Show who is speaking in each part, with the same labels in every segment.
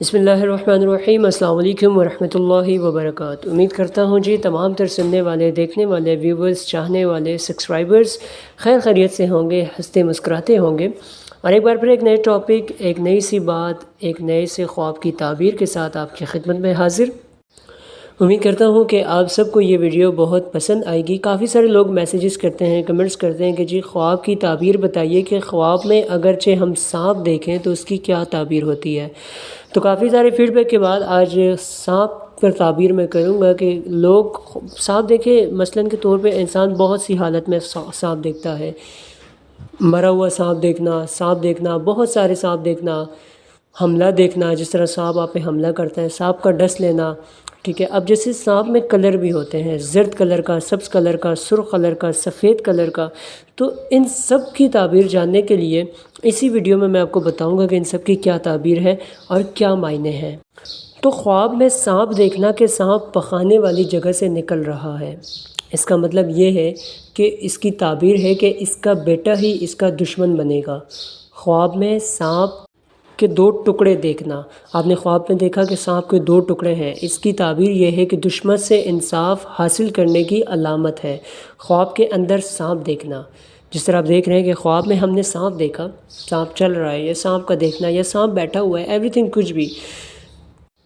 Speaker 1: بسم اللہ الرحمن الرحیم۔ السلام علیکم ورحمۃ اللہ وبرکاتہ۔ امید کرتا ہوں جی تمام تر سننے والے، دیکھنے والے، ویورز، چاہنے والے، سبسکرائبرز خیر خیریت سے ہوں گے، ہنستے مسکراتے ہوں گے، اور ایک بار پھر ایک نئے ٹاپک، ایک نئی سی بات، ایک نئے سے خواب کی تعبیر کے ساتھ آپ کی خدمت میں حاضر۔ امید کرتا ہوں کہ آپ سب کو یہ ویڈیو بہت پسند آئے گی۔ کافی سارے لوگ میسیجز کرتے ہیں، کمنٹس کرتے ہیں کہ جی خواب کی تعبیر بتائیے کہ خواب میں اگرچہ ہم سانپ دیکھیں تو اس کی کیا تعبیر ہوتی ہے۔ تو کافی سارے فیڈ بیک کے بعد آج سانپ پر تعبیر میں کروں گا کہ لوگ سانپ دیکھیں، مثلاً کے طور پہ انسان بہت سی حالت میں سانپ دیکھتا ہے، مرا ہوا سانپ دیکھنا، بہت سارے سانپ دیکھنا، حملہ دیکھنا، جس طرح سانپ آپ پہ حملہ کرتا ہے، سانپ کا ڈس لینا، ٹھیک ہے۔ اب جیسے سانپ میں کلر بھی ہوتے ہیں، زرد کلر کا، سبز کلر کا، سرخ کلر کا، سفید کلر کا، تو ان سب کی تعبیر جاننے کے لیے اسی ویڈیو میں آپ کو بتاؤں گا کہ ان سب کی کیا تعبیر ہے اور کیا معنی ہے۔ تو خواب میں سانپ دیکھنا کہ سانپ پخانے والی جگہ سے نکل رہا ہے، اس کا مطلب یہ ہے کہ اس کی تعبیر ہے کہ اس کا بیٹا ہی اس کا دشمن بنے گا۔ خواب میں سانپ کے 2 ٹکڑے دیکھنا، آپ نے خواب میں دیکھا کہ سانپ کے 2 ٹکڑے ہیں، اس کی تعبیر یہ ہے کہ دشمن سے انصاف حاصل کرنے کی علامت ہے۔ خواب کے اندر سانپ دیکھنا، جس طرح آپ دیکھ رہے ہیں کہ خواب میں ہم نے سانپ دیکھا، سانپ چل رہا ہے، یا سانپ کا دیکھنا، یا سانپ بیٹھا ہوا ہے، ایوری تھنگ، کچھ بھی،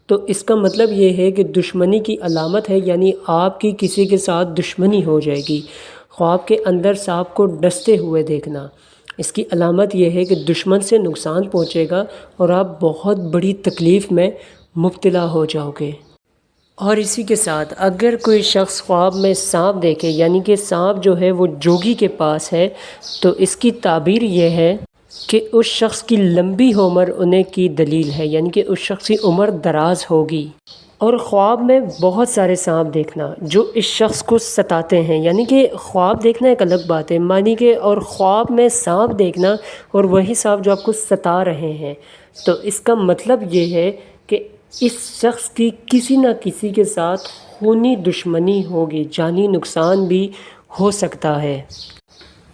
Speaker 1: تو اس کا مطلب یہ ہے کہ دشمنی کی علامت ہے، یعنی آپ کی کسی کے ساتھ دشمنی ہو جائے گی۔ خواب کے اندر سانپ کو ڈستے ہوئے دیکھنا، اس کی علامت یہ ہے کہ دشمن سے نقصان پہنچے گا اور آپ بہت بڑی تکلیف میں مبتلا ہو جاؤ گے۔ اور اسی کے ساتھ اگر کوئی شخص خواب میں سانپ دیکھے، یعنی کہ سانپ جو ہے وہ جوگی کے پاس ہے، تو اس کی تعبیر یہ ہے کہ اس شخص کی لمبی عمر ہونے کی دلیل ہے، یعنی کہ اس شخص کی عمر دراز ہوگی۔ اور خواب میں بہت سارے سانپ دیکھنا جو اس شخص کو ستاتے ہیں، یعنی کہ خواب دیکھنا ایک الگ بات ہے، مانی کہ اور خواب میں سانپ دیکھنا اور وہی سانپ جو آپ کو ستا رہے ہیں، تو اس کا مطلب یہ ہے کہ اس شخص کی کسی نہ کسی کے ساتھ خونی دشمنی ہوگی، جانی نقصان بھی ہو سکتا ہے۔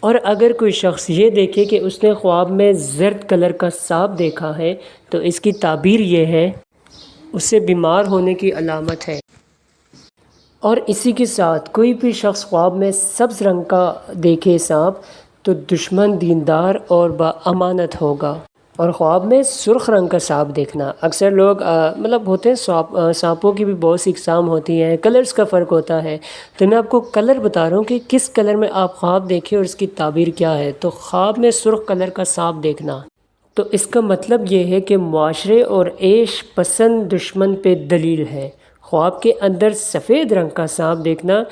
Speaker 1: اور اگر کوئی شخص یہ دیکھے کہ اس نے خواب میں زرد کلر کا سانپ دیکھا ہے، تو اس کی تعبیر یہ ہے اسے بیمار ہونے کی علامت ہے۔ اور اسی کے ساتھ کوئی بھی شخص خواب میں سبز رنگ کا دیکھے سانپ، تو دشمن دیندار اور بامانت ہوگا۔ اور خواب میں سرخ رنگ کا سانپ دیکھنا، اکثر لوگ ہوتے ہیں، سانپوں کی بھی بہت سی اقسام ہوتی ہیں، کلرز کا فرق ہوتا ہے، تو میں آپ کو کلر بتا رہا ہوں کہ کس کلر میں آپ خواب دیکھیں اور اس کی تعبیر کیا ہے۔ تو خواب میں سرخ کلر کا سانپ دیکھنا، تو اس کا مطلب یہ ہے کہ معاشرے اور عیش پسند دشمن پہ دلیل ہے۔ خواب کے اندر سفید رنگ کا سانپ دیکھنا،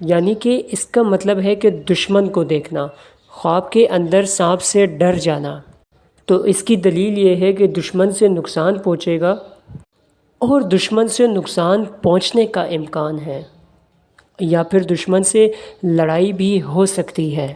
Speaker 1: یعنی کہ اس کا مطلب ہے کہ دشمن کو دیکھنا۔ خواب کے اندر سانپ سے ڈر جانا، تو اس کی دلیل یہ ہے کہ دشمن سے نقصان پہنچے گا اور دشمن سے نقصان پہنچنے کا امکان ہے، یا پھر دشمن سے لڑائی بھی ہو سکتی ہے۔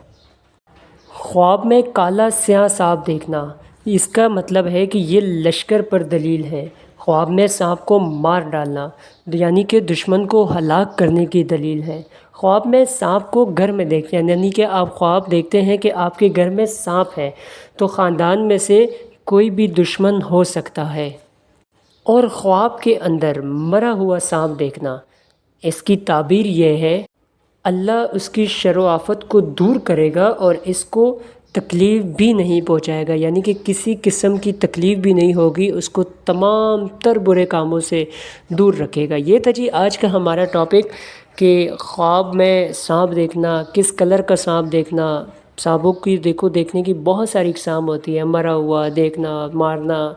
Speaker 1: خواب میں کالا سیاہ سانپ دیکھنا، اس کا مطلب ہے کہ یہ لشکر پر دلیل ہے۔ خواب میں سانپ کو مار ڈالنا، یعنی کہ دشمن کو ہلاک کرنے کی دلیل ہے۔ خواب میں سانپ کو گھر میں دیکھنا، یعنی کہ آپ خواب دیکھتے ہیں کہ آپ کے گھر میں سانپ ہے، تو خاندان میں سے کوئی بھی دشمن ہو سکتا ہے۔ اور خواب کے اندر مرا ہوا سانپ دیکھنا، اس کی تعبیر یہ ہے اللہ اس کی شر و آفت کو دور کرے گا اور اس کو تکلیف بھی نہیں پہنچائے گا، یعنی کہ کسی قسم کی تکلیف بھی نہیں ہوگی، اس کو تمام تر برے کاموں سے دور رکھے گا۔ یہ تھا جی آج کا ہمارا ٹاپک کہ خواب میں سانپ دیکھنا، کس کلر کا سانپ دیکھنا۔ سانپوں کی دیکھنے کی بہت ساری اقسام ہوتی ہے، مرا ہوا دیکھنا، مارنا،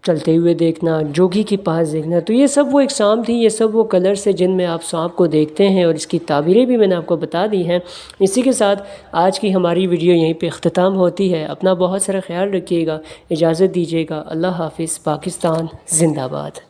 Speaker 1: چلتے ہوئے دیکھنا، جوگی کے پاس دیکھنا، تو یہ سب وہ اقسام تھیں، یہ سب وہ کلرز ہیں جن میں آپ سانپ کو دیکھتے ہیں، اور اس کی تعبیریں بھی میں نے آپ کو بتا دی ہیں۔ اسی کے ساتھ آج کی ہماری ویڈیو یہیں پہ اختتام ہوتی ہے۔ اپنا بہت سارا خیال رکھیے گا، اجازت دیجیے گا، اللہ حافظ، پاکستان زندہ باد۔